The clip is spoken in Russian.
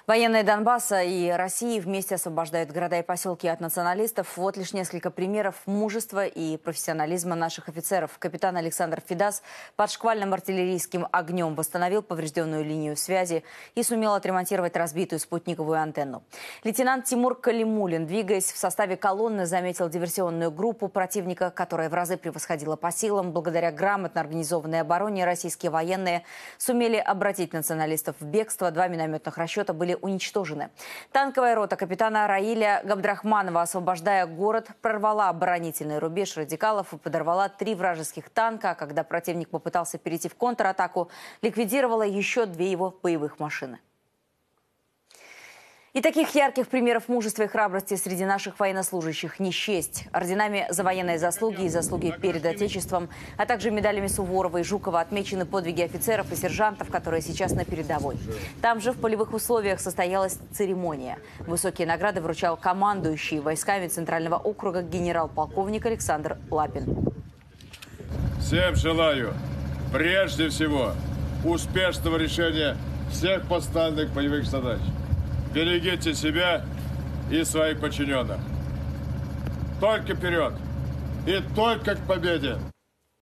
Военные Донбасса и России вместе освобождают города и поселки от националистов. Вот лишь несколько примеров мужества и профессионализма наших офицеров. Капитан Александр Федас под шквальным артиллерийским огнем восстановил поврежденную линию связи и сумел отремонтировать разбитую спутниковую антенну. Лейтенант Тимур Калимулин, двигаясь в составе колонны, заметил диверсионную группу противника, которая в разы превосходила по силам. Благодаря грамотно организованной обороне российские военные сумели обратить националистов в бегство. 2 минометных расчета были уничтожены. Танковая рота капитана Раиля Габдрахманова, освобождая город, прорвала оборонительный рубеж радикалов и подорвала 3 вражеских танка. А когда противник попытался перейти в контратаку, ликвидировала еще 2 его боевых машины. И таких ярких примеров мужества и храбрости среди наших военнослужащих не счесть. Орденами за военные заслуги и заслуги перед Отечеством, а также медалями Суворова и Жукова отмечены подвиги офицеров и сержантов, которые сейчас на передовой. Там же в полевых условиях состоялась церемония. Высокие награды вручал командующий войсками Центрального округа генерал-полковник Александр Лапин. Всем желаю, прежде всего, успешного решения всех поставленных боевых задач. Берегите себя и своих подчиненных. Только вперед и только к победе!